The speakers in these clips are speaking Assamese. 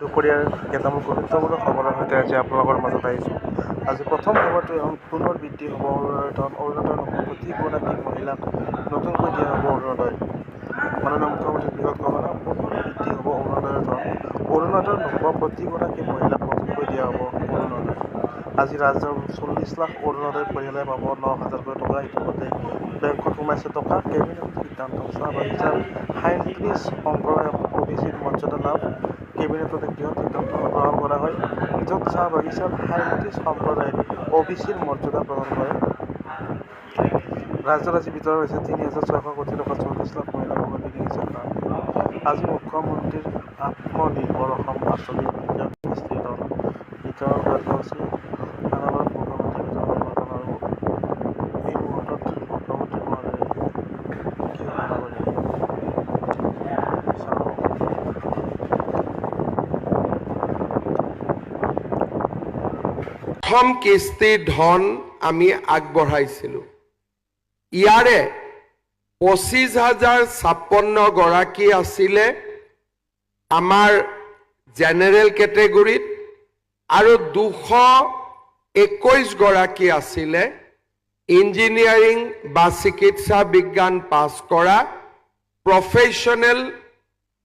দুপৰীয়াৰ কেইটামান গুৰুত্বপূৰ্ণ খবৰৰ সৈতে আজি আপোনালোকৰ মাজত আহিছোঁ। আজি প্ৰথম খবৰটো পুনৰ বৃদ্ধি হ'ব অৰুণোদয়ৰ ধন। অৰুণোদয় নতুন প্ৰতিগৰাকী মহিলাক নতুনকৈ দিয়া হ'ব অৰুণোদয়। মাননীয় মুখ্যমন্ত্ৰীৰ বৃহৎ ঘোষণা, পুনৰ বৃদ্ধি হ'ব অৰুণোদয়ৰ ধন। অৰুণোদয় নোপোৱা প্ৰতিগৰাকী মহিলাক নতুনকৈ দিয়া হ'ব অৰুণোদয়। আজি ৰাজ্যৰ 40 লাখ অৰুণোদয় পৰিয়ালে পাব 9,000কৈ টকা। ইতিমধ্যে বেংকত সোমাইছে টকা। কেবিনেটৰ সিদ্ধান্ত, চাহ বাগিচাৰ 37 সম্প্ৰদায়ক OBCৰ মৰ্যাদা লাভ। কেবিনেটত এক বৃহৎ সিদ্ধান্ত গ্ৰহণ কৰা হয়, য'ত চাহ বাগিচাৰ 37 সম্প্ৰদায়ক OBCৰ মৰ্যাদা প্ৰদান কৰে। ৰাজ্যত আজি বিতৰণ হৈছে 3,600 কোটি টকা। 40 লাখ মহিলাৰ বাবে বিধিনিষেধ নাই। আজি মুখ্যমন্ত্ৰীৰ আত্মনিৰ্ভৰ অসম আঁচনিৰ দ্বিতীয় কিস্তিৰ ধন বিতৰণ কাৰ্যসূচী। আদালত মুখ্যমন্ত্ৰী বিতৰণৰ বাগান আৰু এই মুহূৰ্তত মুখ্যমন্ত্ৰী মহোদয়ে কি ঘোষণা কৰে চাওঁ। প্ৰথম কিস্তিৰ ধন আমি আগবঢ়াইছিলোঁ। ইয়াৰে 25,056 গৰাকী আছিলে আমাৰ জেনেৰেল কেটেগৰীত আৰু 221 গৰাকী আছিলে ইঞ্জিনিয়াৰিং বা চিকিৎসা বিজ্ঞান পাছ কৰা প্ৰফেশ্যনেল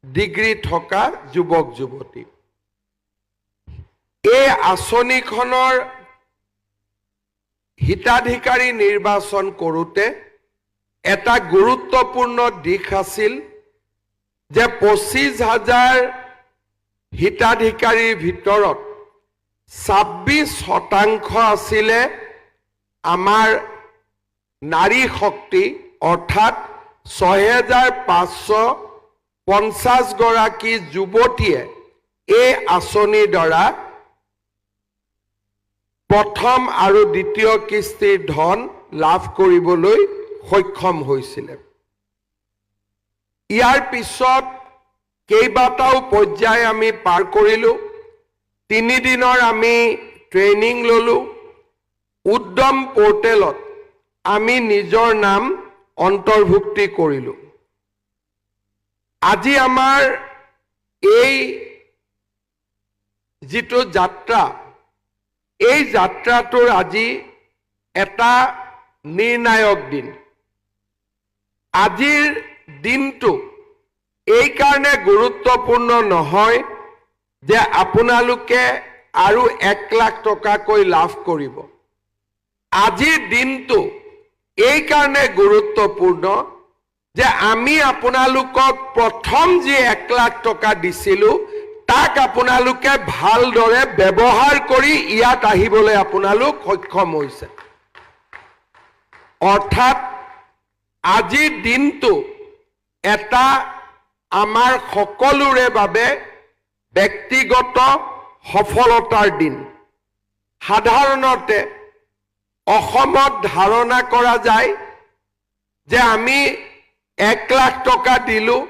ডিগ্ৰী থকা যুৱক যুৱতী। এই আঁচনিখনৰ হিতাধিকাৰী নিৰ্বাচন কৰোঁতে এটা গুৰুত্বপূৰ্ণ দিশ আছিল যে 25,000 হিতাধিকাৰীৰ ভিতৰত 26% আছিলে আমাৰ নাৰী শক্তি, অৰ্থাৎ 6,550 গৰাকী যুৱতীয়ে এই আঁচনিৰ দ্বাৰা প্ৰথম আৰু দ্বিতীয় কিস্তিৰ ধন লাভ কৰিবলৈ সক্ষম হৈছিলে। ইয়াৰ পিছত কেইবাটাও পৰ্যায় আমি পাৰ কৰিলোঁ। 3 দিনৰ আমি ট্ৰেইনিং ল'লোঁ। উদ্যম পৰ্টেলত আমি নিজৰ নাম অন্তৰ্ভুক্তি কৰিলোঁ। আজি আমাৰ এই যিটো যাত্ৰা, এই যাত্ৰাটোৰ আজি এটা নিৰ্ণায়ক দিন। আজিৰ দিনটো এই কাৰণে গুৰুত্বপূৰ্ণ নহয় যে আপোনালোকে আৰু 1 লাখ টকাকৈ লাভ কৰিব। আজিৰ দিনটো এই কাৰণে গুৰুত্বপূৰ্ণ যে আমি আপোনালোকক প্ৰথম যি 1 লাখ টকা দিছিলোঁ তাক আপোনালোকে ভালদৰে ব্যৱহাৰ কৰি ইয়াত আহিবলৈ আপোনালোক সক্ষম হৈছে। অৰ্থাৎ আজিৰ দিনটো এটা আমাৰ সকলোৰে বাবে ব্যক্তিগত সফলতাৰ দিন। সাধাৰণতে অসমত ধাৰণা কৰা যায় যে আমি 1 লাখ টকা দিলোঁ,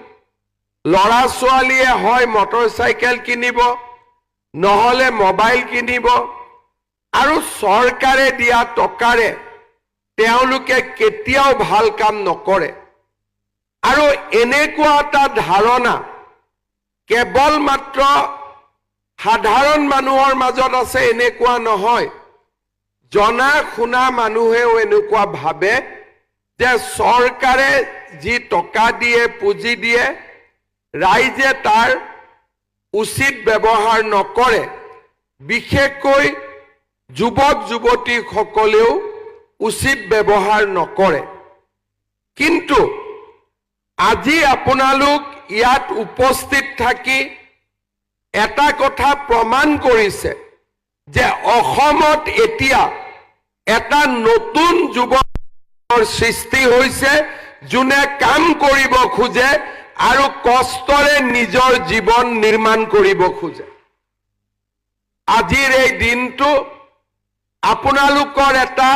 ল'ৰা ছোৱালীয়ে হয় মটৰচাইকেল কিনিব, নহ'লে মোবাইল কিনিব, আৰু চৰকাৰে দিয়া টকাৰে তেওঁলোকে কেতিয়াও ভাল কাম নকৰে। আৰু এনেকুৱা এটা ধাৰণা কেৱল মাত্ৰ সাধাৰণ মানুহৰ মাজত আছে এনেকুৱা নহয়। জনা শুনা মানুহেও এনেকুৱা ভাবে যে চৰকাৰে যি টকা দিয়ে, পুঁজি দিয়ে, ৰাইজে তাৰ উচিত ব্যৱহাৰ নকৰে। বিশেষকৈ যুৱক যুৱতীসকলেও উচিত ব্যৱহাৰ নকৰে। কিন্তু আজি আপোনালোক ইয়াত উপস্থিত থাকি এটা কথা প্ৰমাণ কৰিছে যে অসমত এতিয়া এটা নতুন যুৱকৰ সৃষ্টি হৈছে, যোনে কাম কৰিব খোজে আৰু কষ্টৰে নিজৰ জীৱন নিৰ্মাণ কৰিব খোজে। আজিৰ এই দিনটো আপোনালোকৰ এটা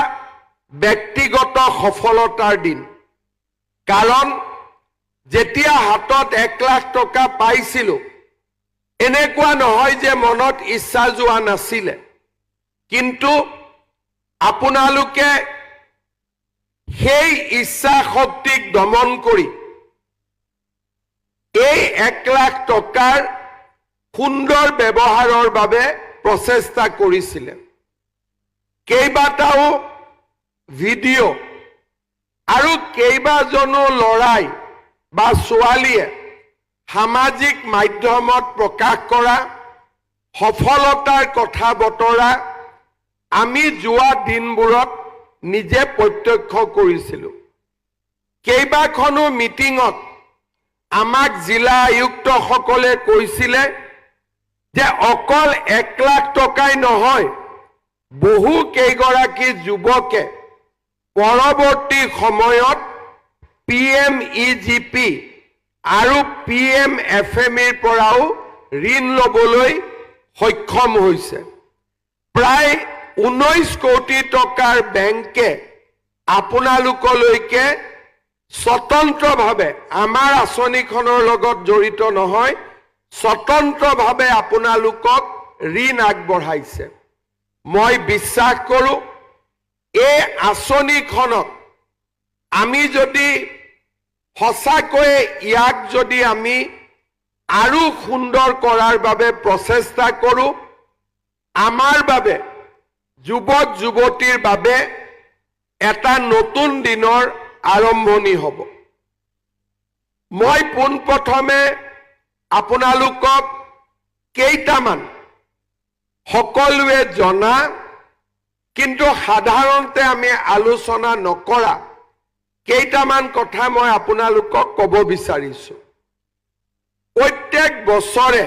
ব্যক্তিগত সফলতাৰ দিন। কাৰণ যেতিয়া হাতত 1 লাখ টকা পাইছিলোঁ, এনেকুৱা নহয় যে মনত ইচ্ছা যোৱা নাছিলে, কিন্তু আপোনালোকে সেই ইচ্ছা শক্তিক দমন কৰি এই 1 লাখ টকাৰ সুন্দৰ ব্যৱহাৰৰ বাবে প্ৰচেষ্টা কৰিছিলে। কেইবাটাও ভিডিঅ' আৰু কেইবাজনো ল'ৰাই বা ছোৱালীয়ে সামাজিক মাধ্যমত প্ৰকাশ কৰা সফলতাৰ কথা বতৰা আমি যোৱা দিনবোৰত নিজে প্ৰত্যক্ষ কৰিছিলোঁ। কেইবাখনো মিটিঙত আমাক জিলা আয়ুক্তসকলে কৈছিলে যে অকল 1 লাখ টকাই নহয়, বহু কেইগৰাকী যুৱকে পৰৱৰ্তী সময়ত PMEGP আৰু PMFMEৰ পৰাও ঋণ ল'বলৈ সক্ষম হৈছে। প্ৰায় 19 কোটি টকাৰ বেংকে আপোনালোকলৈকে স্বতন্ত্ৰভাৱে, আমাৰ আঁচনিখনৰ লগত জড়িত নহয়, স্বতন্ত্ৰভাৱে আপোনালোকক ঋণ আগবঢ়াইছে। মই বিশ্বাস কৰোঁ এই আঁচনিখনক আমি যদি সঁচাকৈয়ে ইয়াক যদি আমি আৰু সুন্দৰ কৰাৰ বাবে প্ৰচেষ্টা কৰোঁ, আমাৰ বাবে, যুৱক যুৱতীৰ বাবে এটা নতুন দিনৰ আৰম্ভণি হ'ব। মই পোনপ্ৰথমে আপোনালোকক কেইটামান সকলোৱে জনা কিন্তু সাধাৰণতে আমি আলোচনা নকৰা কেইটামান কথা মই আপোনালোকক ক'ব বিচাৰিছোঁ। প্ৰত্যেক বছৰে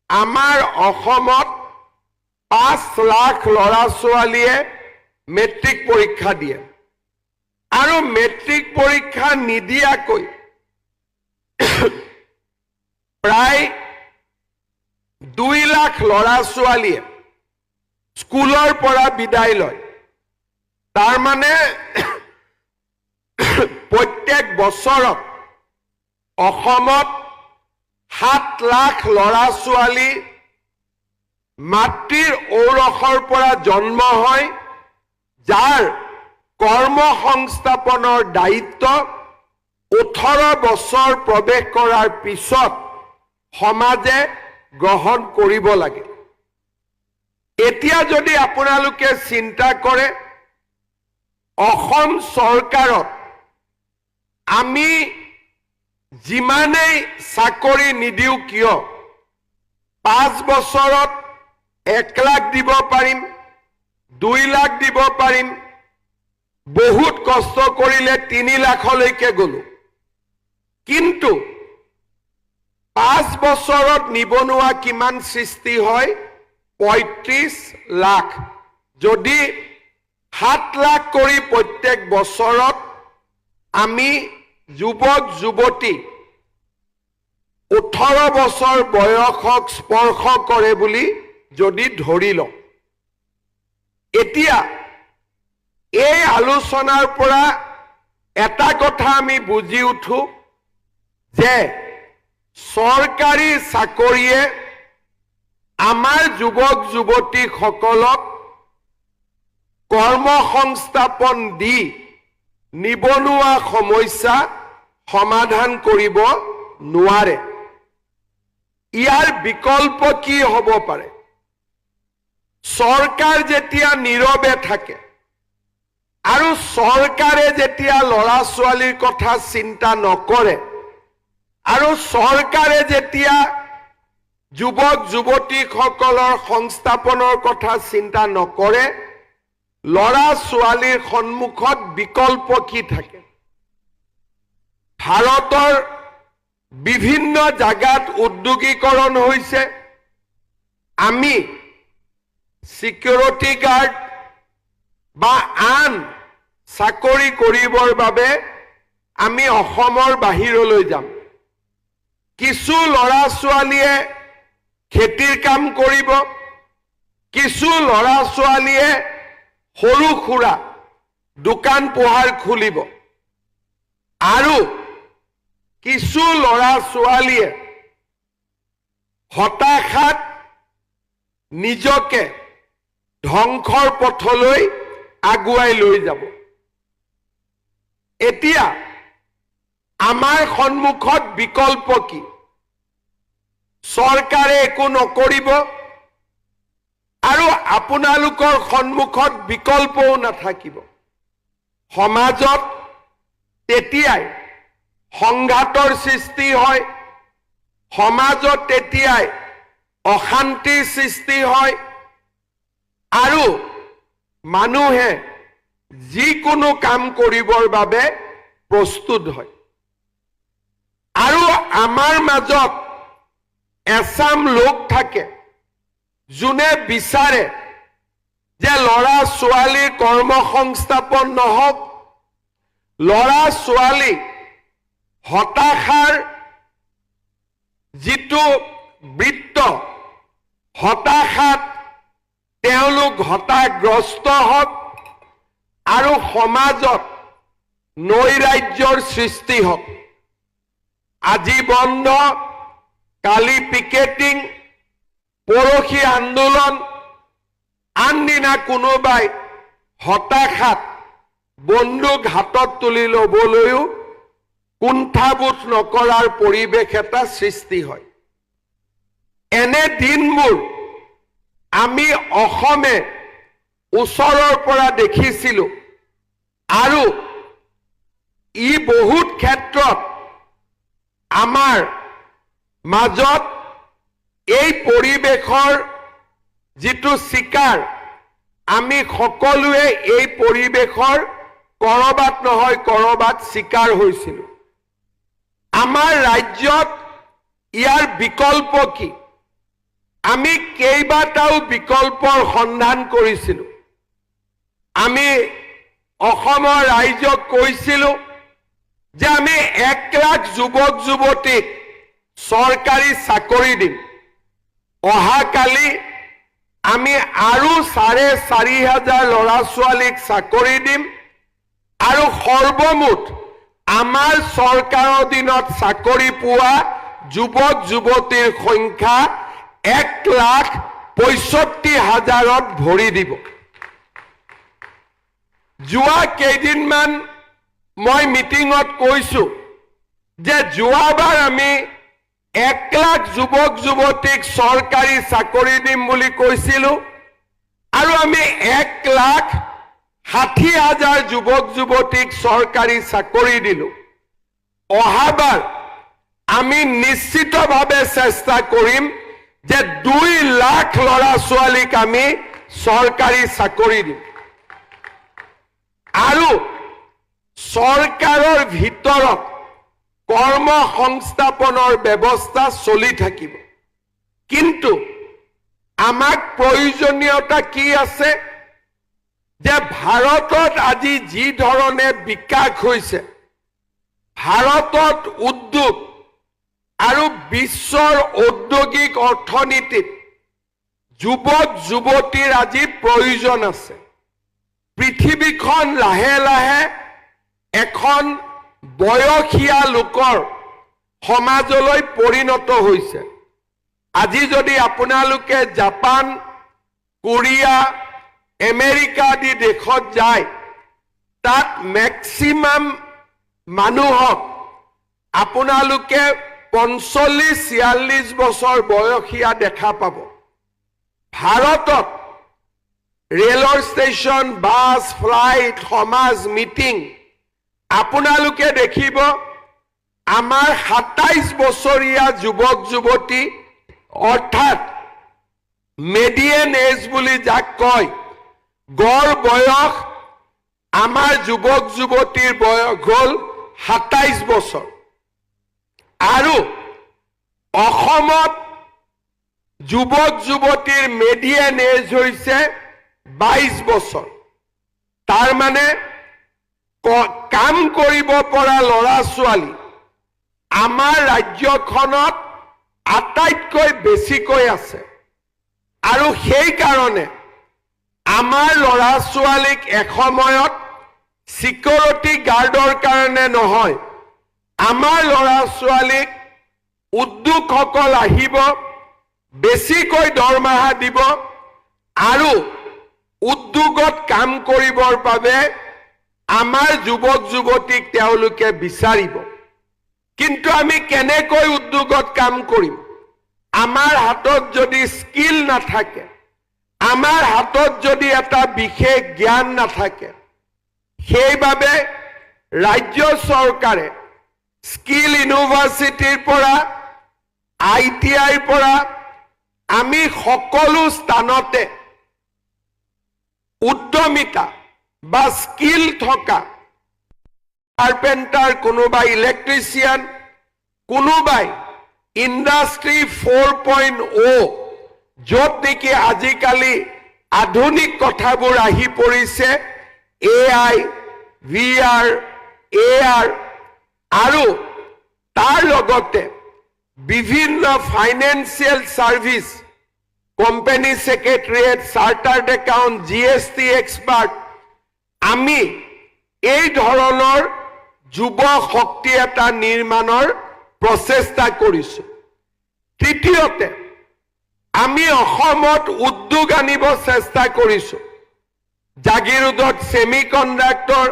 আমাৰ অসমত 5 লাখ ল'ৰা ছোৱালীয়ে মেট্ৰিক পৰীক্ষা দিয়ে আৰু মেট্ৰিক পৰীক্ষা নিদিয়াকৈ প্ৰায় 2 লাখ ল'ৰা ছোৱালীয়ে স্কুলৰ পৰা বিদায় লয়। তাৰমানে প্ৰত্যেক বছৰত অসমত 7 লাখ ল'ৰা ছোৱালী মাতৃৰ ঔৰসৰ পৰা জন্ম হয়, যাৰ কৰ্মসংস্থাপনৰ দায়িত্ব 18 বছৰ প্ৰৱেশ কৰাৰ পিছত সমাজে গ্ৰহণ কৰিব লাগে। এতিয়া যদি আপোনালোকে চিন্তা কৰে, অসম চৰকাৰত আমি যিমানেই চাকৰি নিদিওঁ কিয় 5 বছৰত 1 লাখ দিব পাৰিম, 2 লাখ দিব পাৰিম, বহুত কষ্ট কৰিলে 3 লাখলৈকে গ'লো। কিন্তু 5 বছৰত নিবনুৱা কিমান সৃষ্টি হয়? 35 লাখ। যদি 7 লাখ কৰি প্ৰত্যেক বছৰত আমি যুৱক যুৱতী 18 বছৰ বয়সক স্পৰ্শ কৰে বুলি যদি ধৰি লওঁ, এতিয়া এই আলোচনাৰ পৰা এটা কথা আমি বুজি উঠো যে চৰকাৰী চাকৰিয়ে আমাৰ যুৱক যুৱতীসকলক কৰ্মসংস্থাপন দি নিবনুৱা সমস্যা সমাধান কৰিব নোৱাৰে। ইয়াৰ বিকল্প কি হ'ব পাৰে? চৰকাৰ যেতিয়া নীৰৱে থাকে আৰু চৰকাৰে যেতিয়া ল'ৰা ছোৱালীৰ কথা চিন্তা নকৰে আৰু চৰকাৰে যেতিয়া যুৱক যুৱতীসকলৰ সংস্থাপনৰ কথা চিন্তা নকৰে, ল'ৰা ছোৱালীৰ সন্মুখত বিকল্প কি থাকে? ভাৰতৰ বিভিন্ন জাগাত উদ্যোগীকৰণ হৈছে। আমি সিকিউৰিটি গাৰ্ড বা আন চাকৰি কৰিবৰ বাবে আমি অসমৰ বাহিৰলৈ যাম। কিছু ল'ৰা ছোৱালীয়ে খেতিৰ কাম কৰিব, কিছু ল'ৰা ছোৱালীয়ে সৰু সুৰা দোকান পোহাৰ খুলিব আৰু কিছু ল'ৰা ছোৱালীয়ে হতাশাত নিজকে ধ্বংসৰ পথলৈ আগুৱাই লৈ যাব। এতিয়া আমাৰ সন্মুখত বিকল্প কি? চৰকাৰে একো নকৰিব আৰু আপোনালোকৰ সন্মুখত বিকল্পও নাথাকিব। সমাজত তেতিয়াই সংঘাতৰ সৃষ্টি হয়, সমাজত তেতিয়াই অশান্তিৰ সৃষ্টি হয় আৰু মানুহে যিকোনো কাম কৰিবৰ বাবে প্ৰস্তুত হয়। আৰু আমাৰ মাজত এচাম লোক থাকে যোনে বিচাৰে যে ল'ৰা ছোৱালীৰ কৰ্মসংস্থাপন নহওক, ল'ৰা ছোৱালী হতাশাৰ যিটো বৃত্ত, হতাশাত তেওঁলোক হতাগ্ৰস্ত হওক আৰু সমাজত নৈৰাজ্যৰ সৃষ্টি হওক। আজি বন্ধ, কালি পিকেটিং, পৰহি আন্দোলন, আনদিনা কোনোবাই হতাশাত বন্দুক হাতত তুলি ল'বলৈও কুণ্ঠাবোধ নকৰাৰ পৰিৱেশ এটা সৃষ্টি হয়। এনে দিনবোৰ আমি অসমে ওচৰৰ পৰা দেখিছিলোঁ আৰু ই বহুত ক্ষেত্ৰত আমাৰ মাজত এই পৰিৱেশৰ যিটো চিকাৰ, আমি সকলোৱে এই পৰিৱেশৰ কৰবাত নহয় কৰবাত চিকাৰ হৈছিলোঁ। আমাৰ ৰাজ্যত ইয়াৰ বিকল্প কি? আমি কেইবাটাও বিকল্পৰ সন্ধান কৰিছিলোঁ। আমি অসমৰ ৰাইজক কৈছিলোঁ যে আমি 1 লাখ যুৱক যুৱতীক চৰকাৰী চাকৰি দিম। অহাকালি আমি আৰু 4,500 ল'ৰা ছোৱালীক চাকৰি দিম আৰু সৰ্বমুঠ আমাৰ চৰকাৰৰ দিনত চাকৰি পোৱা যুৱক যুৱতীৰ সংখ্যা 1,65,000ত ভৰি দিব। যোৱা কেইদিনমান মই মিটিঙত কৈছো যে যোৱাবাৰ আমি 1 লাখ যুৱক যুৱতীক চৰকাৰী চাকৰি দিম বুলি কৈছিলোঁ আৰু আমি 1,60,000 যুৱক যুৱতীক চৰকাৰী চাকৰি দিলোঁ। অহাবাৰ আমি নিশ্চিতভাৱে চেষ্টা কৰিম যে 2 লাখ ল'ৰা ছোৱালীক আমি চৰকাৰী চাকৰি দিম আৰু চৰকাৰৰ ভিতৰত কৰ্মসংস্থাপনৰ ব্যৱস্থা চলি থাকিব। কিন্তু আমাক প্ৰয়োজনীয়তা কি আছে যে ভাৰতত আজি যি ধৰণে বিকাশ হৈছে, ভাৰতত উদ্যোগ আৰু বিশ্বৰ ঔদ্যোগিক অৰ্থনীতিত যুৱক যুৱতীৰ আজি প্ৰয়োজন আছে। পৃথিৱীখন লাহে লাহে এখন বয়সীয়া লোকৰ সমাজলৈ পৰিণত হৈছে। আজি যদি আপোনালোকে জাপান, কোৰিয়া, আমেৰিকা আদি দেশত যায়, তাত মেক্সিমাম মানুহক আপোনালোকে 45-46 বছৰ বয়সীয়া দেখা পাব। ভাৰতত ৰেলৰ ষ্টেচন, বাছ, ফ্লাইট, সমাজ মিটিং আপোনালোকে দেখিব আমাৰ 27 বছৰীয়া যুৱক যুৱতী, অৰ্থাৎ মেডিয়ান এজ বুলি যাক কয়, গড় বয়স আমাৰ যুৱক যুৱতীৰ বয়স হ'ল 27 বছৰ আৰু অসমত যুৱক যুৱতীৰ মেডিয়ান এজ হৈছে 22 বছৰ। তাৰ মানে কাম কৰিব পৰা ল'ৰা ছোৱালী আমাৰ ৰাজ্যখনত আটাইতকৈ বেছিকৈ আছে আৰু সেইকাৰণে আমাৰ ল'ৰা ছোৱালীক এসময়ত সিকিউৰিটি গাৰ্ডৰ কাৰণে নহয়, আমাৰ ল'ৰা ছোৱালীক উদ্যোগসকল আহিব, বেছিকৈ দৰমহা দিব আৰু উদ্যোগত কাম কৰিবৰ বাবে আমাৰ যুৱক যুৱতীক তেওঁলোকে বিচাৰিব। কিন্তু আমি কেনেকৈ উদ্যোগত কাম কৰিম? আমাৰ হাতত যদি স্কিল নাথাকে, আমাৰ হাতত যদি এটা বিশেষ জ্ঞান নাথাকে, সেইবাবে ৰাজ্য চৰকাৰে স্কিল ইউনিভাৰ্চিটিৰ পৰা ITIৰ পৰা আমি সকলো স্থানতে উদ্যমিতা বা স্কিল থকা কাৰ্পেণ্টাৰ, কোনোবাই ইলেক্ট্ৰিচিয়ান, কোনোবাই ইণ্ডাষ্ট্ৰী 4.0 য'ত নেকি আজিকালি আধুনিক কথাবোৰ আহি পৰিছে, AI, VR, AR আৰু তাৰ লগতে বিভিন্ন financial services, company secretariat, chartered accountant, GST expert, আমি এই ধৰণৰ যুৱ শক্তি এটা নিৰ্মাণৰ প্ৰচেষ্টা কৰিছোঁ। তৃতীয়তে, আমি অসমত উদ্যোগ আনিব চেষ্টা কৰিছোঁ। জাগিৰোডত ছেমি কণ্ডাক্টৰ,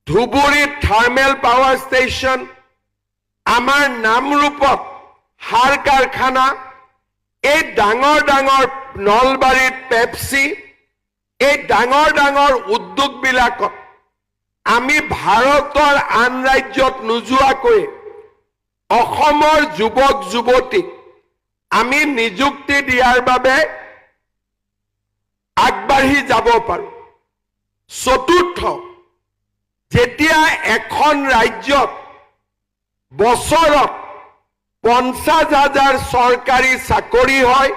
ধুবুৰীত থাৰ্মেল পাৱাৰ ষ্টেচন, আমাৰ নামৰূপত সাৰ কাৰখানা, এই ডাঙৰ ডাঙৰ নলবাৰীত পেপচি, এই ডাঙৰ ডাঙৰ উদ্যোগবিলাকত আমি ভাৰতৰ আন ৰাজ্যত নোযোৱাকৈ অসমৰ যুৱক যুৱতীক আমি নিযুক্তি দিয়াৰ বাবে আগবাঢ়ি যাব পাৰোঁ। চতুৰ্থ, যেতিয়া এখন ৰাজ্যত বছৰত 50,000 চৰকাৰী চাকৰি হয়,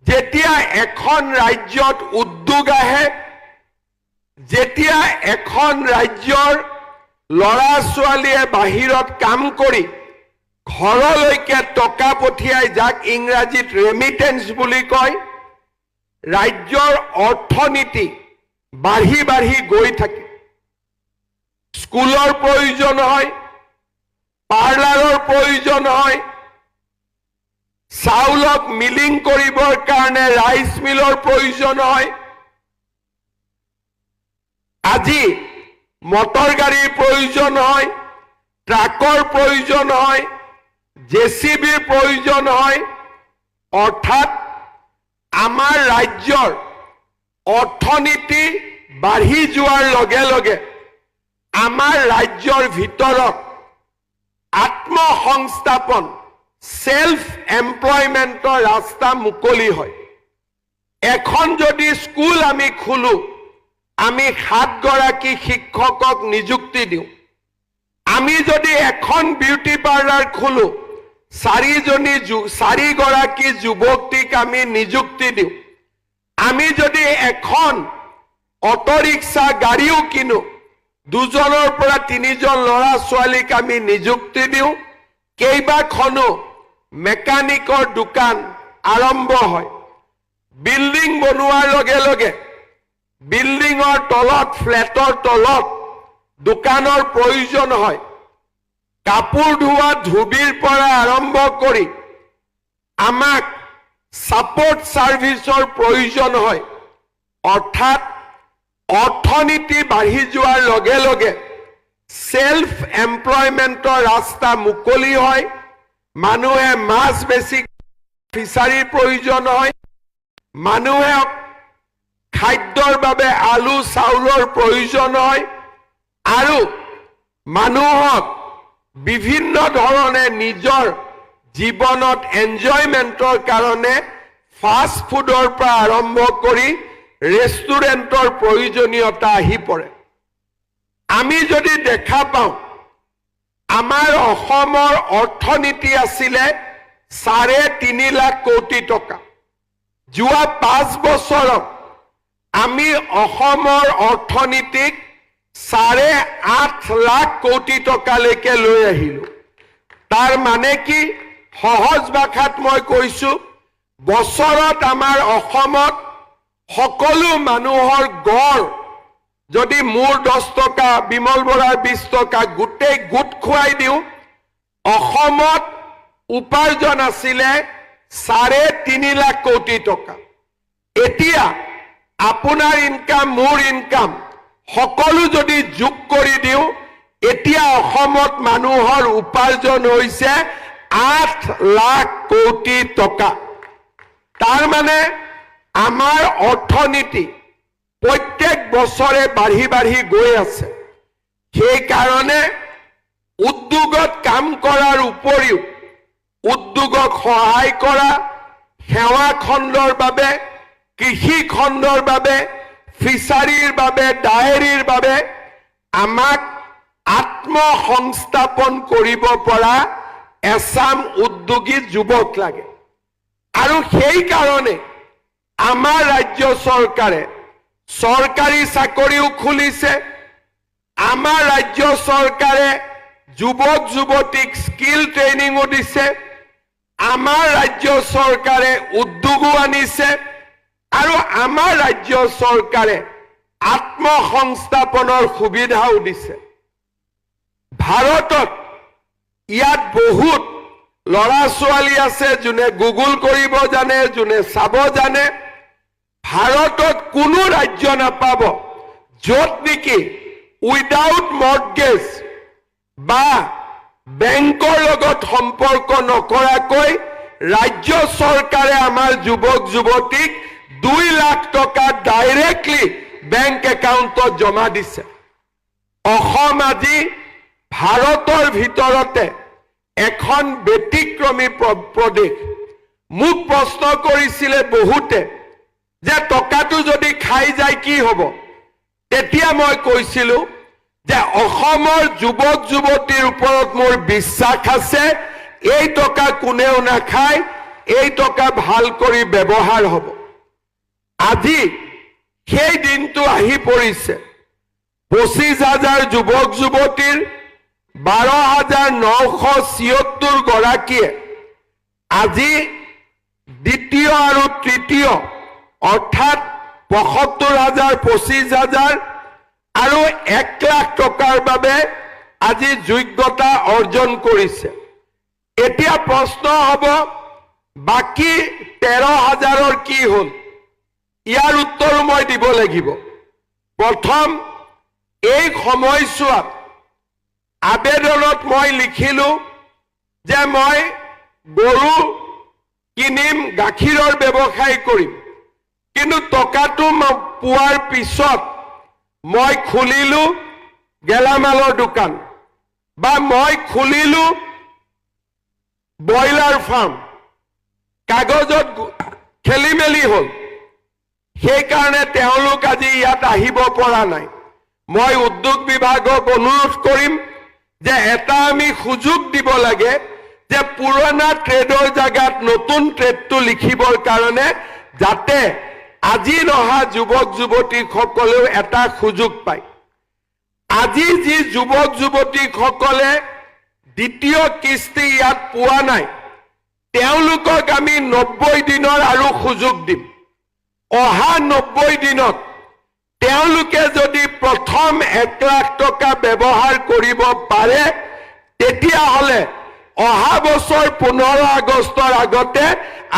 যেতিয়া এখন ৰাজ্যত উদ্যোগ আহে, যেতিয়া এখন ৰাজ্যৰ ল'ৰা ছোৱালীয়ে বাহিৰত কাম কৰি ঘৰলৈকে টকা পঠিয়াই, যাক ইংৰাজীত ৰেমিটেন্স বুলি কয়, ৰাজ্যৰ অৰ্থনীতি বাঢ়ি বাঢ়ি গৈ থাকে। স্কুলৰ প্ৰয়োজন হয়, পাৰ্লাৰৰ প্ৰয়োজন হয়, চাউলক মিলিং কৰিবৰ কাৰণে ৰাইচ মিলৰ প্ৰয়োজন হয়, আজি মটৰ গাড়ীৰ প্ৰয়োজন হয়, ট্ৰাকৰ প্ৰয়োজন হয়, JCBৰ প্ৰয়োজন হয়। অৰ্থাৎ আমাৰ ৰাজ্যৰ অৰ্থনীতি বাঢ়ি যোৱাৰ লগে লগে আমাৰ ৰাজ্যৰ ভিতৰত আত্মসংস্থাপন, সেলফ এমপ্লয়মেন্টৰ ৰাস্তা মুকলি হয়। এখন যদি স্কুল আমি খোলো, আমি 7 গৰাকী শিক্ষকক নিযুক্তি দিওঁ। আমি যদি এখন বিউটি পাৰ্লাৰ খোলো, 4 গৰাকী যুৱতীক আমি নিযুক্তি দিওঁ। আমি যদি এখন অটো ৰিক্সা গাড়ীও কিনো, 2জনৰ পৰা 3জন ল'ৰা ছোৱালীক আমি নিযুক্তি দিওঁ। কেইবাখনো মেকানিকৰ দোকান আৰম্ভ হয়। বিল্ডিং বনোৱাৰ লগে লগে বিল্ডিঙৰ তলত, ফ্লেটৰ তলত দোকানৰ প্ৰয়োজন হয়। কাপোৰ ধোৱা ধুবিৰ পৰা আৰম্ভ কৰি আমাক ছাপোৰ্ট ছাৰ্ভিচৰ প্ৰয়োজন হয়। অৰ্থাৎ অৰ্থনীতি বাঢ়ি যোৱাৰ লগে লগে সেলফ এমপ্লয়মেন্টৰ ৰাস্তা মুকলি হয়। মানুহে মাছ বেছি, ফিচাৰীৰ প্ৰয়োজন হয়। মানুহে খাদ্যৰ বাবে আলু চাউলৰ প্ৰয়োজন হয় আৰু মানুহক বিভিন্ন ধৰণে নিজৰ জীৱনত এনজয়মেন্টৰ কাৰণে ফাষ্ট ফুডৰ পৰা আৰম্ভ কৰি ৰেষ্টুৰেণ্টৰ প্ৰয়োজনীয়তা আহি পৰে। আমি যদি দেখা পাওঁ, আমাৰ অসমৰ অৰ্থনীতি আছিলে 3.5 লাখ কোটি টকা। যোৱা 5 বছৰত আমি অসমৰ অৰ্থনীতিক 8.5 লাখ কোটি টকালৈকে লৈ আহিলো। তাৰ মানে কি, সহজ ভাষাত মই কৈছো, বছৰত আমাৰ অসমত সকলো মানুহৰ গড় যদি মোৰ 10 টকা, বিমল বৰাৰ 20 টকা গোটেই গোট খুৱাই দিওঁ, অসমত উপাৰ্জন আছিলে 3.5 লাখ কোটি টকা। এতিয়া আপোনাৰ ইনকাম, মোৰ ইনকাম সকলো যদি যোগ কৰি দিওঁ, এতিয়া অসমত মানুহৰ উপাৰ্জন হৈছে 8 লাখ কোটি টকা। তাৰ মানে আমাৰ অৰ্থনীতি প্ৰত্যেক বছৰে বাঢ়ি বাঢ়ি গৈ আছে। সেইকাৰণে উদ্যোগত কাম কৰাৰ উপৰিও উদ্যোগক সহায় কৰা, সেৱা খণ্ডৰ বাবে, কৃষি খণ্ডৰ বাবে, ফিচাৰীৰ বাবে, ডায়েৰীৰ বাবে আমাক আত্মসংস্থাপন কৰিব পৰা এছাম উদ্যোগী যুৱক লাগে। আৰু সেইকাৰণে আমাৰ ৰাজ্য চৰকাৰে চৰকাৰী চাকৰিও খুলিছে। আমাৰ ৰাজ্য চৰকাৰে যুৱক যুৱতীক স্কিল ট্ৰেইনিঙো দিছে। আমাৰ ৰাজ্য চৰকাৰে উদ্যোগো আনিছে আৰু আমাৰ ৰাজ্য চৰকাৰে আত্মসংস্থাপনৰ সুবিধাও দিছে। ভাৰতত ইয়াত বহুত ল'ৰা ছোৱালী আছে যোনে গুগল কৰিব জানে, যোনে চাব জানে। ভাৰতত কোনো ৰাজ্য নাপাব য'ত নেকি উইদাউট মৰ্টগেজ বা বেংকৰ লগত সম্পৰ্ক নকৰাকৈ ৰাজ্য চৰকাৰে আমাৰ যুৱক যুৱতীক 2 লাখ টকা ডাইৰেক্টলি বেংক একাউণ্টত জমা দিছে। অসম আজি ভাৰতৰ ভিতৰতে এখন ব্যতিক্ৰমী প্ৰদেশ। মোক প্ৰশ্ন কৰিছিলে বহুতে যে টকাটো যদি খাই যায় কি হ'ব? তেতিয়া মই কৈছিলোঁ যে অসমৰ যুৱক যুৱতীৰ ওপৰত মোৰ বিশ্বাস আছে, এই টকা কোনেও নাখায়, এই টকা ভাল কৰি ব্যৱহাৰ হ'ব। আজি সেই দিনটো আহি পৰিছে। 25,000 যুৱক যুৱতীৰ 12,976 গৰাকীয়ে আজি দ্বিতীয় আৰু তৃতীয় অৰ্থাৎ 75,000, 25,000 আৰু 1 লাখ টকাৰ বাবে আজি যোগ্যতা অৰ্জন কৰিছে। এতিয়া প্ৰশ্ন হ'ব বাকী 13,000ৰ কি হ'ল? ইয়াৰ উত্তৰো মই দিব লাগিব। প্ৰথম, এই সময়ছোৱাত আবেদনত মই লিখিলোঁ যে মই গৰু কিনিম, গাখীৰৰ ব্যৱসায় কৰিম, কিন্তু টকাটো পোৱাৰ পিছত মই খুলিলোঁ গেলামালৰ দোকান বা মই খুলিলোঁ ব্ৰইলাৰ ফাৰ্ম। কাগজত খেলি মেলি হ'ল। সেইকাৰণে তেওঁলোক আজি ইয়াত আহিব পৰা নাই। মই উদ্যোগ বিভাগক অনুৰোধ কৰিম যে এটা আমি সুযোগ দিব লাগে যে পুৰণা ট্ৰেডৰ জাগাত নতুন ট্ৰেডটো লিখিবৰ কাৰণে, যাতে আজি নহা যুৱক যুৱতীসকলেও এটা সুযোগ পায়। আজি যি যুৱক যুৱতীসকলে দ্বিতীয় কিস্তি ইয়াত পোৱা নাই, তেওঁলোকক আমি 90 দিনৰ আৰু সুযোগ দিম। অহা 90 দিনত তেওঁলোকে যদি প্ৰথম 1 লাখ টকা ব্যৱহাৰ কৰিব পাৰে, তেতিয়াহ'লে অহা বছৰ 15 আগষ্টৰ আগতে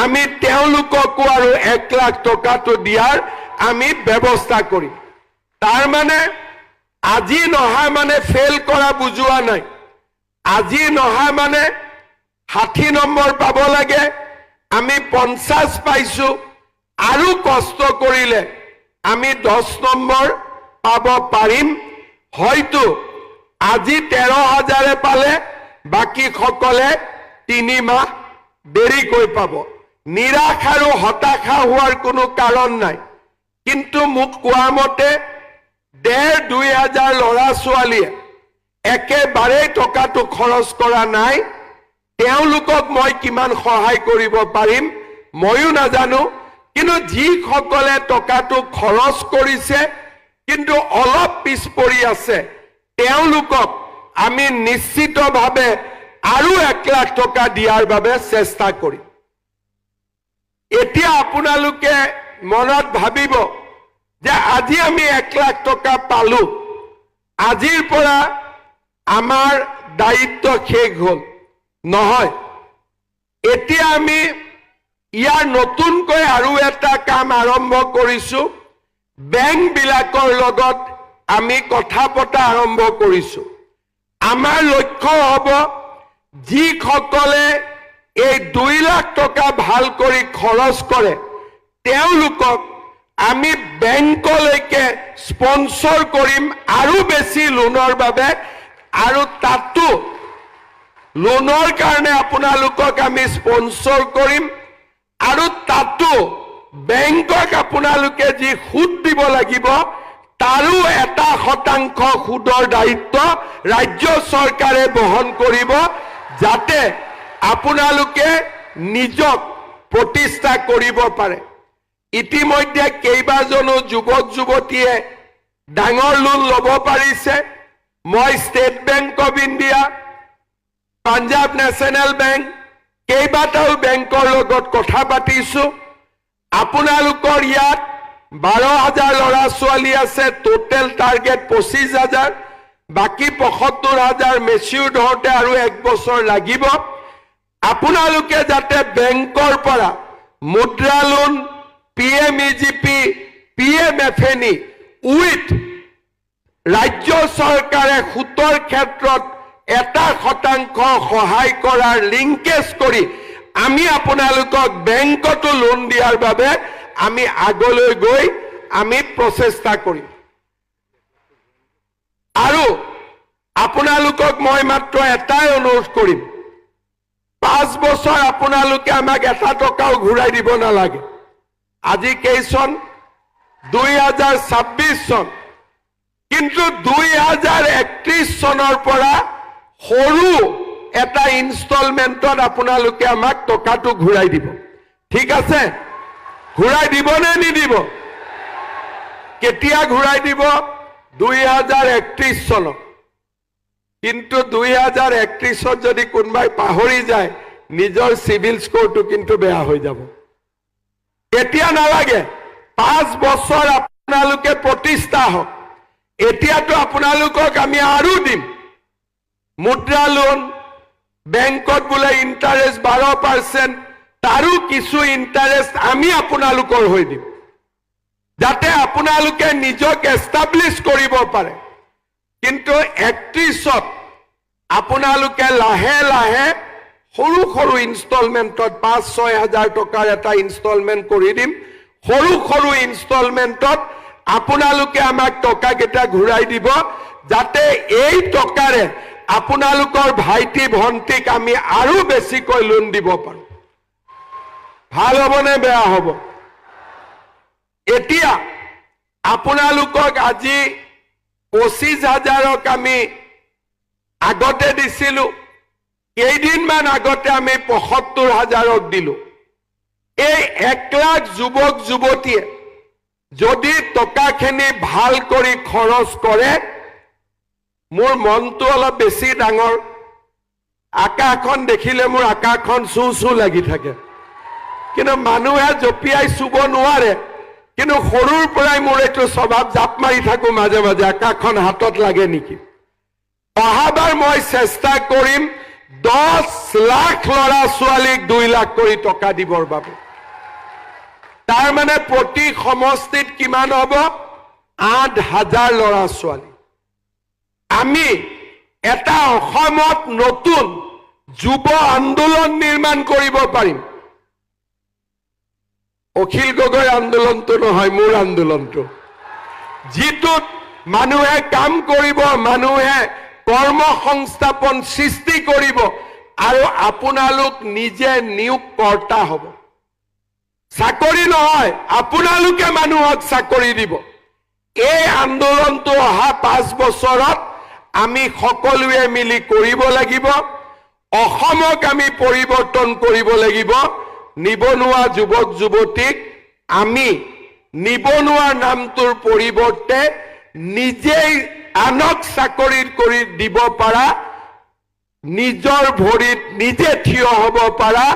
আমি তেওঁলোককো আৰু 1 লাখ টকাটো দিয়াৰ আমি ব্যৱস্থা কৰিম। তাৰ মানে আজি নহা মানে ফেইল কৰা বুজোৱা নাই। আজি নহা মানে 60 নম্বৰ পাব লাগে, আমি 50 পাইছোঁ, আৰু কষ্ট কৰিলে আমি 10 নম্বৰ পাব পাৰিম। হয়তো আজি 13,000 পালে বাকীসকলে 3 মাহ দেৰিকৈ পাব। নিৰাশ আৰু হতাশা হোৱাৰ কোনো কাৰণ নাই। কিন্তু মোক কোৱা মতে 1,500-2,000 ল'ৰা ছোৱালীয়ে একেবাৰেই টকাটো খৰচ কৰা নাই। তেওঁলোকক মই কিমান সহায় কৰিব পাৰিম ময়ো নাজানো, কিন্তু যিসকলে টকাটো খৰচ কৰিছে কিন্তু অলপ পিছ পৰি আছে, তেওঁলোকক আমি নিশ্চিতভাৱে আৰু 1 লাখ টকা দিয়াৰ বাবে চেষ্টা কৰিম। এতিয়া আপোনালোকে মনত ভাবিব যে আজি আমি 1 লাখ টকা পালোঁ, আজিৰ পৰা আমাৰ দায়িত্ব শেষ হ'ল। নহয়, এতিয়া আমি ইয়াৰ নতুনকৈ আৰু এটা কাম আৰম্ভ কৰিছোঁ। বেংকবিলাকৰ লগত আমি কথা পতা আৰম্ভ কৰিছোঁ। আমাৰ লক্ষ্য হ'ব যিসকলে এই 2 লাখ টকা ভাল কৰি খৰচ কৰে তেওঁলোকক আমি বেংকলৈকে স্পন্সৰ কৰিম আৰু বেছি লোনৰ বাবে আৰু তাতো লোনৰ কাৰণে আপোনালোকক আমি স্পন্সৰ কৰিম আৰু তাতো বেংকক আপোনালোকে যি সুদ দিব লাগিব তাৰো 1% সুদৰ দায়িত্ব ৰাজ্য চৰকাৰে বহন কৰিব যাতে আপোনালোকে নিজক প্ৰতিষ্ঠা কৰিব পাৰে ইতিমধ্যে কেইবাজনো যুৱক যুৱতীয়ে ডাঙৰ লোন ল'ব পাৰিছে মই state bank of India Punjab national bank কেইবাটাও বেংকৰ লগত কথা পাতিছো আপোনালোকৰ ইয়াত 12,000 ল'ৰা ছোৱালী আছে টোটেল টাৰ্গেট 25,000 বাকি 75,000 মেচিউৰ্ড হওঁতে আৰু 1 বছৰ লাগিব আপোনালোকে যাতে বেংকৰ পৰা মুদ্ৰা লোন PMEGP PMFNE উইথ ৰাজ্য চৰকাৰে সুতৰ ক্ষেত্ৰত 1% সহায় কৰাৰ লিংকেজ কৰি আমি আপোনালোকক বেংকতো লোন দিয়াৰ বাবে আমি আগলৈ গৈ আমি প্ৰচেষ্টা কৰিম আৰু আপোনালোকক মই মাত্ৰ এটাই অনুৰোধ কৰিম 5 বছৰ আপোনালোকে আমাক 1 টকাও ঘূৰাই দিব নালাগে আজি কেই চন 2026 চন কিন্তু 2031 চনৰ পৰা সৰু এটা ইনষ্টলমেন্টত আপোনালোকে আমাক টকাটো ঘূৰাই দিব ঠিক আছে ঘূৰাই দিব নে নিদিব কেতিয়া ঘূৰাই দিব 2031 চনত কিন্তু 2031 যদি কোনবাই পাহৰি যায় নিজৰ সিভিল স্কোৰটো কিন্তু বেয়া হৈ যাব এতিয়া নালাগে 5 বছৰ আপোনালোকে প্ৰতিষ্ঠা হওক এতিয়াতো আপোনালোকক আমি আৰু দিম মুদ্ৰা লোন বেংকত বোলে ইন্টাৰেষ্ট 12% তাৰো কিছু ইন্টাৰেষ্ট আমি আপোনালোকৰ হৈ দিম যাতে আপোনালোকে নিজক এষ্টাব্লিছ কৰিব পাৰে কিন্তু 31ত আপোনালোকে লাহে লাহে সৰু সৰু ইনষ্টলমেন্টত 5-6 হাজাৰ টকাৰ এটা ইনষ্টলমেন্ট কৰি দিম সৰু সৰু ইনষ্টলমেন্টত আপোনালোকে আমাক টকা কেটা ঘূৰাই দিব যাতে এই টকাৰে আপোনালোকৰ ভাইটি ভন্টিক আমি আৰু বেছিকৈ লোন দিব পাৰো ভাল হ'বনে বেয়া হ'ব এতিয়া আপোনালোকক আজি 25,000ক আমি আগতে দিছিলো কেইদিনমান আগতে আমি 75,000ক দিলো এই 1 লাখ যুৱক যুৱতীয়ে যদি টকাখিনি ভাল কৰি খৰচ কৰে মোৰ মনটো অলপ বেছি ডাঙৰ আকাশখন দেখিলে মোৰ আকাশখন চু লাগি থাকে কিন্তু মানুহে জপিয়াই চুব নোৱাৰে কিন্তু সৰুৰ পৰাই মোৰ এইটো স্বভাৱ জাপ মাৰি থাকো মাজে মাজে আকাশখন হাতত লাগে নেকি অহাবাৰ মই চেষ্টা কৰিম 10 লাখ ল'ৰা ছোৱালীক 2 লাখ কৰি টকা দিবৰ বাবে তাৰ মানে প্ৰতি সমষ্টিত কিমান হ'ব 8,000 ল'ৰা ছোৱালী আমি এটা অসমত নতুন যুৱ আন্দোলন নিৰ্মাণ কৰিব পাৰিম অখিল গগৈ আন্দোলনটো নহয় মোৰ আন্দোলনটো যিটোত মানুহে কাম কৰিব মানুহে কৰ্ম সংস্থাপন সৃষ্টি কৰিব আৰু আপোনালোক নিজে নিয়োগকৰ্তা হ'ব চাকৰি নহয় আপোনালোকে মানুহক চাকৰি দিব এই আন্দোলনটো অহা 5 বছৰত আমি সকলোৱে মিলি কৰিব লাগিব অসমক আমি পৰিৱৰ্তন কৰিব লাগিব নিবনুৱা যুৱক যুৱতীক আমি নিবনুৱা নামটোৰ পৰিৱৰ্তে নিজেই আনক চাকৰি কৰি দিব পাৰা নিজৰ ভৰিত নিজে থিয় হ'ব পাৰা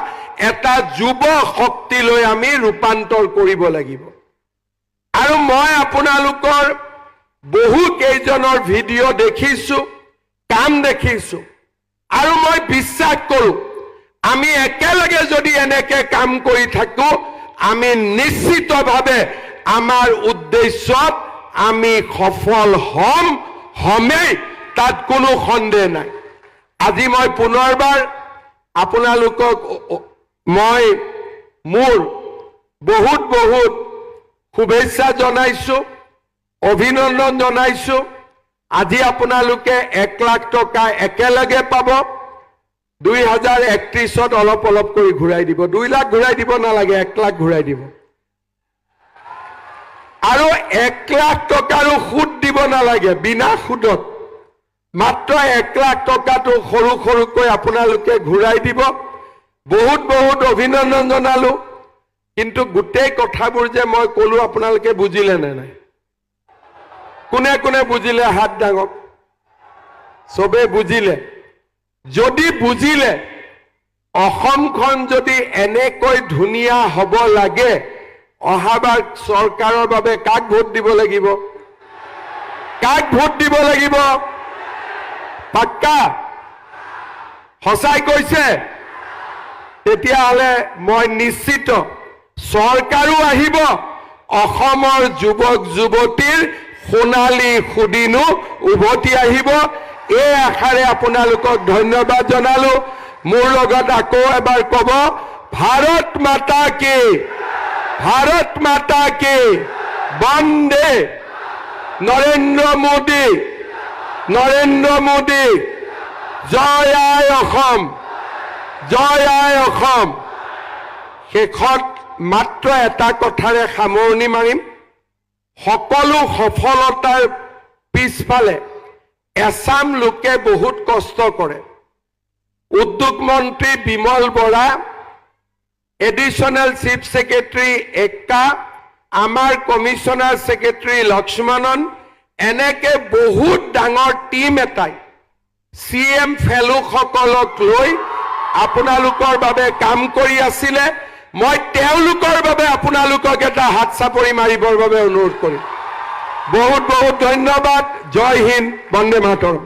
এটা যুৱ শক্তিলৈ আমি ৰূপান্তৰ কৰিব লাগিব আৰু মই আপোনালোকৰ বহু কেইজনৰ ভিডিঅ' দেখিছো কাম দেখিছো আৰু মই বিশ্বাস কৰো আমি একেলগে যদি এনেকে কাম কৰি থাকো আমি নিশ্চিতভাৱে আমাৰ উদ্দেশ্যত আমি সফল হমেই তাত কোনো সন্দেহ নাই আজি মই পুনৰবাৰ আপোনালোকক মই মোৰ বহুত বহুত শুভেচ্ছা জনাইছো, অভিনন্দন জনাইছো। আজি আপোনালোকে 1 লাখ টকা একেলগে পাব। 2031ত অলপ অলপ কৰি ঘূৰাই দিব। 2 লাখ ঘূৰাই দিব নালাগে, 1 লাখ ঘূৰাই দিব। আৰু 1 লাখ টকাৰো সুদ দিব নালাগে, বিনা সুদত মাত্ৰ 1 লাখ টকাটো সৰু সৰুকৈ আপোনালোকে ঘূৰাই দিব। বহুত বহুত অভিনন্দন জনালো। কিন্তু গোটেই কথাবোৰ যে মই ক'লো আপোনালোকে বুজিলে নে নাই? কোনে কোনে বুজিলে হাত দাঙক। চবে বুজিলে? যদি বুজিলে, অসমখন যদি এনেকৈ ধুনীয়া হ'ব লাগে, অহাবাৰ চৰকাৰৰ বাবে কাক ভোট দিব লাগিব? কাক ভোট দিব লাগিব? পাক্কা? সঁচাই কৈছে? তেতিয়াহ'লে মই নিশ্চিত চৰকাৰো আহিব, অসমৰ যুৱক যুৱতীৰ সোণালী সুদিনো উভতি আহিব। এই আশাৰে আপোনালোকক ধন্যবাদ জনালো। মোৰ লগত আকৌ এবাৰ ক'ব, ভাৰত মাতা কি, ভাৰত মাতা কি, বন্দে নৰেন্দ্ৰ মোদী, নৰেন্দ্ৰ মোদী, জয় আই অসম, জয় আই অসম। শেষত মাত্ৰ এটা কথাৰে সামৰণি মাৰিম। সকলো সফলতাৰ পিছফালে এছাম লোকে বহুত কষ্ট কৰে। উদ্যোগ মন্ত্ৰী Bimal Bora, additional chief secretary Ekka, আমাৰ কমিশ্যনাৰ ছেক্ৰেটাৰী লক্ষ্মণন, এনেকে বহুত ডাঙৰ টিম এটাই CM ফেলোসকলক লৈ আপোনালোকৰ বাবে কাম কৰি আছিলে। মই তেওঁলোকৰ বাবে আপোনালোকক এটা হাত চাপৰি মাৰিবৰ বাবে অনুৰোধ কৰিম। বহুত বহুত ধন্যবাদ। জয় হিন্দ, বন্দে মাতৰম।